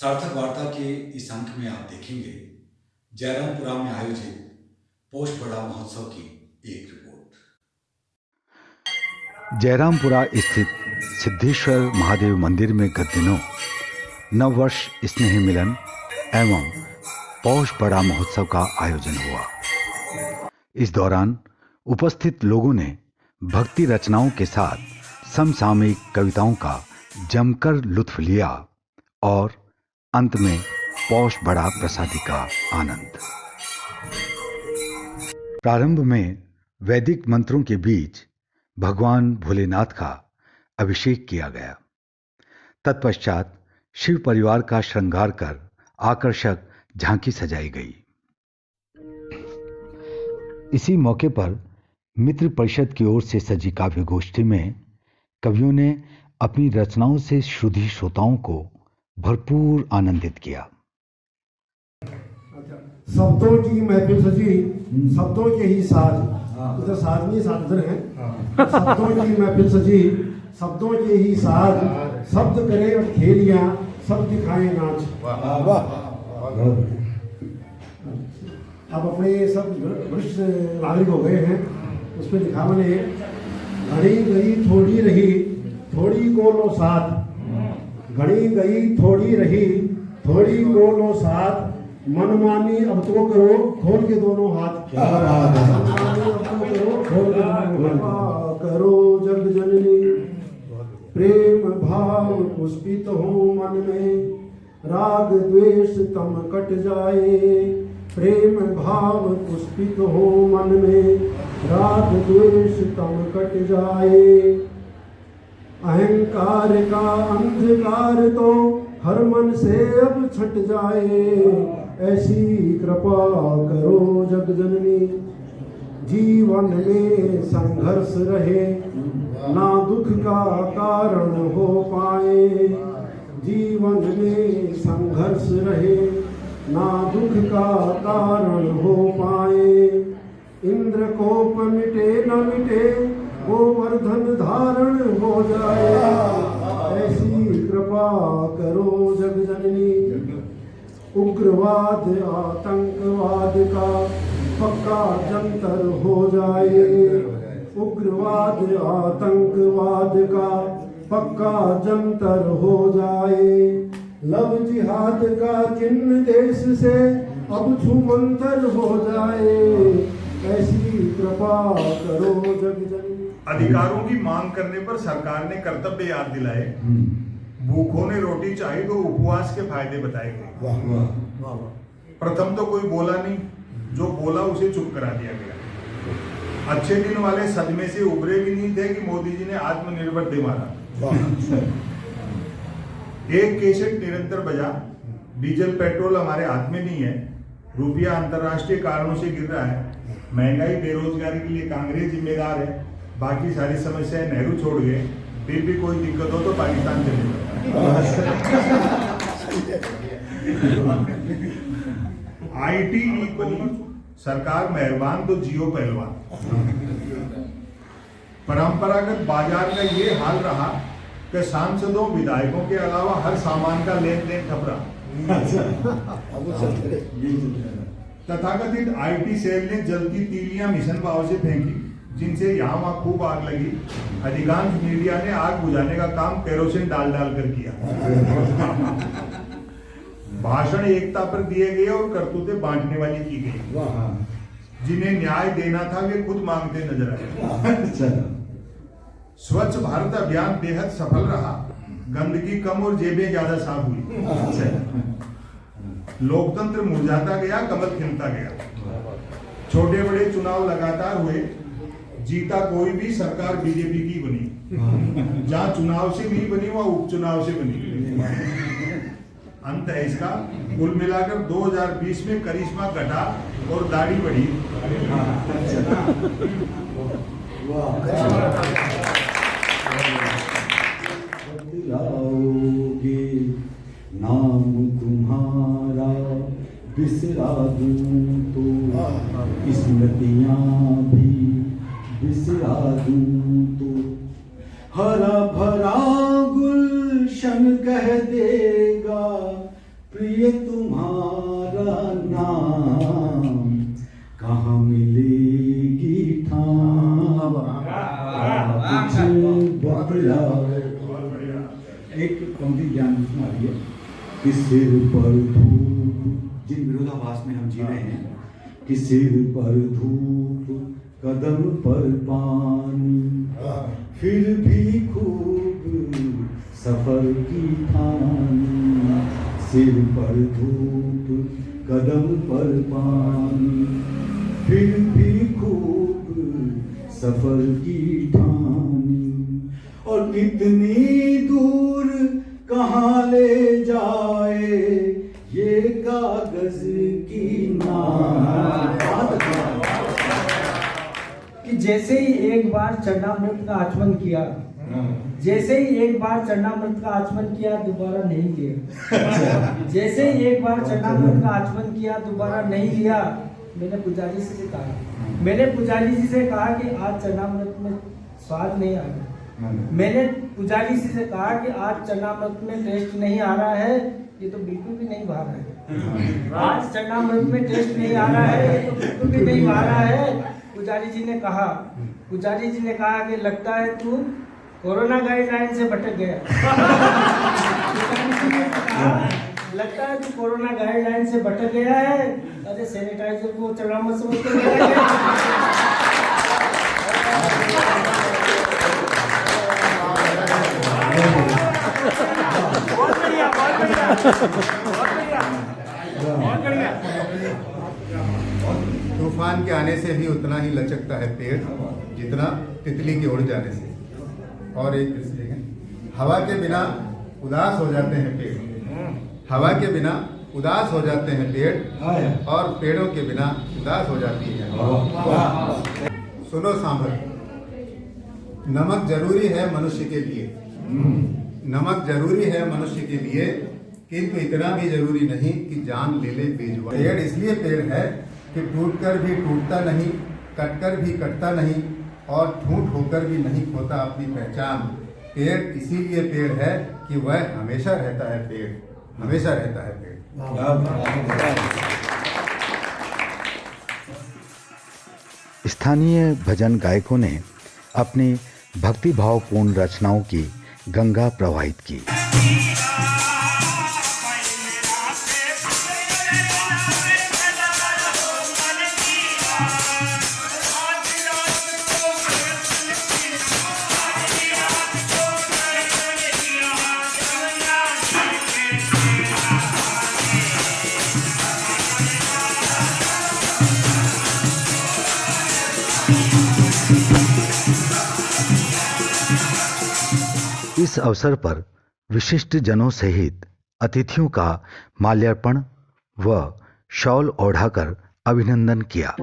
सार्थक वार्ता के इस अंक में आप देखेंगे जयरामपुरा में आयोजित पौष बड़ा महोत्सव की एक रिपोर्ट। जयरामपुरा स्थित सिद्धेश्वर महादेव मंदिर में गत दिनों नववर्ष स्नेह मिलन एवं पौष बड़ा महोत्सव का आयोजन हुआ। इस दौरान उपस्थित लोगों ने भक्ति रचनाओं के साथ समसामयिक कविताओं का जमकर लुत्फ लिया और अंत में पौष बड़ा प्रसादी का आनंद। प्रारंभ में वैदिक मंत्रों के बीच भगवान भोलेनाथ का अभिषेक किया गया। तत्पश्चात शिव परिवार का श्रृंगार कर आकर्षक झांकी सजाई गई। इसी मौके पर मित्र परिषद की ओर से सजी काव्य गोष्ठी में कवियों ने अपनी रचनाओं से श्रुति श्रोताओं को भरपूर आनंदित किया। शब्दों की महफिल सजी, शब्दों के ही साज, उधर साज नहीं साज उधर है। शब्दों की महफिल सजी, शब्दों के ही साज, शब्द करे और खेलियां, सब दिखाए नाच। अब अपने सब वरिष्ठ नागरिक हो गए हैं, उसमें लिखा मैंने घड़ी गई थोड़ी रही, थोड़ी को लो साथ, घड़ी गई थोड़ी रही, थोड़ी को लो साथ, मनमानी अब तो करो खोल के दोनों हाथ। क्या बात है। मनमानी अब तो करो खोल के दोनों हाथ। करो जग जननी प्रेम भाव पुष्पित हो मन में, राग द्वेष तम कट जाए, प्रेम भाव पुष्पित हो मन में, राग द्वेष तम कट जाए। अहंकार का अंधकार तो हर मन से अब छट जाए, ऐसी कृपा करो जग जननी, जीवन में संघर्ष रहे, ना दुख का कारण हो पाए, जीवन में संघर्ष रहे, ना दुख का कारण हो पाए। इंद्र कोप मिटे न मिटे, गोवर्धन धारण हो जाए, ऐसी कृपा करो जग जननी। उग्रवाद आतंकवाद का पक्का जंतर हो जाए, उग्रवाद आतंकवाद का पक्का जंतर हो जाए। लव जिहाद का चिन्ह देश से अब छूमंतर हो जाए, ऐसी कृपा करो जग जननी। अधिकारों की मांग करने पर सरकार ने कर्तव्य याद दिलाए, भूखों ने रोटी चाहिए तो उपवास के फायदे बताए गए। प्रथम तो कोई बोला नहीं, जो बोला उसे चुप करा दिया गया। अच्छे दिन वाले सदमे से उभरे भी नहीं थे कि मोदी जी ने आत्मनिर्भर दे मारा। एक केसेट निरंतर बजा, डीजल पेट्रोल हमारे हाथ में नहीं है, रुपया अंतरराष्ट्रीय कारणों से गिर रहा है, महंगाई बेरोजगारी के लिए कांग्रेस जिम्मेदार है, बाकी सारी समस्याएं नेहरू छोड़ गए, फिर भी कोई दिक्कत हो तो पाकिस्तान चले जाओ। आईटी इक्वली सरकार मेहरबान तो जियो पहलवान। परंपरागत बाजार का ये हाल रहा कि सांसदों विधायकों के अलावा हर सामान का लेन देन ठप रहा। तथाकथित आईटी सेल ने जलती तीलियां मिशन भाव से फेंकी, जिनसे यहाँ वहाँ खूब आग लगी। अधिकांश मीडिया ने आग बुझाने का काम केरोसिन डाल कर किया। भाषण एकता पर दिए गए और करतूतें बांटने वाली की गई। जिन्हें न्याय देना था वे खुद मांगते नजर आए। स्वच्छ भारत अभियान बेहद सफल रहा, गंदगी कम और जेबें ज्यादा साफ हुई। लोकतंत्र मुरझाता गया, कमल खिलता गया। छोटे बड़े चुनाव लगातार हुए, जीता कोई भी, सरकार बीजेपी की बनी। जहां चुनाव से नहीं बनी वहां उपचुनाव से बनी। अंत है इसका, कुल मिलाकर 2020 में करिश्मा घटा और दाढ़ी बढ़ी। नाम तुम्हारा बिसरा दूं तो स्मृतियां भी बिसरा दूं तो, हरा भरा गुलशन कह देगा प्रिय तुम्हारा नाम कहाँ मिलेगी ठाम कुछ बतलाओ। एक पंक्ति ज्ञान सुनाइए कि सिर पर धूप, जिन विरोधाभास में हम जी रहे हैं, कि सिर पर धूप कदम पर पानी, फिर भी खूब सफर की ठानी। सिर पर धूप कदम पर पानी, फिर भी खूब सफर की ठानी। और कितनी दूर कहाँ ले जाए ये कागज की नाव। कि जैसे ही एक बार चरणामृत का आचमन किया, जैसे ही एक बार चरणामृत का आचमन किया दोबारा नहीं लिया। जैसे ही एक बार चरणामृत का आचमन किया दोबारा नहीं लिया। मैंने पुजारी जी से कहा, मैंने पुजारी जी से कहा कि आज चरणामृत में स्वाद नहीं आ रहा। मैंने पुजारी जी से कहा कि आज चरणामृत में टेस्ट नहीं आ रहा है, ये तो बिल्कुल भी नहीं भा रहा है। आज चरणामृत में टेस्ट नहीं आ रहा है, ये तो बिल्कुल भी नहीं भा रहा है। पुजारी जी ने कहा कि लगता है तू कोरोना गाइडलाइन से भटक गया। पुजारी जी ने कहा, लगता है तू कोरोना गाइडलाइन से भटक गया है। अरे सैनिटाइजर को चरणामृत समझ के तूफान के आने से भी उतना ही लचकता है पेड़ जितना तितली के उड़ जाने से। और एक दूसरे हवा के बिना उदास हो जाते हैं पेड़, हवा के बिना उदास हो जाते हैं पेड़, और पेड़ों के बिना उदास हो जाती है। सुनो सांभर, नमक जरूरी है मनुष्य के लिए, नमक जरूरी है मनुष्य के लिए, किंतु इतना भी जरूरी नहीं कि जान ले ले बेजुबान। पेड़ इसलिए पेड़ है कि टूटकर भी टूटता नहीं, कटकर भी कटता नहीं, और ठूंठ होकर भी नहीं खोता अपनी पहचान। पेड़ इसीलिए पेड़ है कि वह हमेशा रहता है पेड़, हमेशा रहता है पेड़। स्थानीय भजन गायकों ने अपनी भक्तिभावपूर्ण रचनाओं की गंगा प्रवाहित की। इस अवसर पर विशिष्ट जनों सहित अतिथियों का माल्यार्पण व शॉल ओढ़ाकर अभिनंदन किया।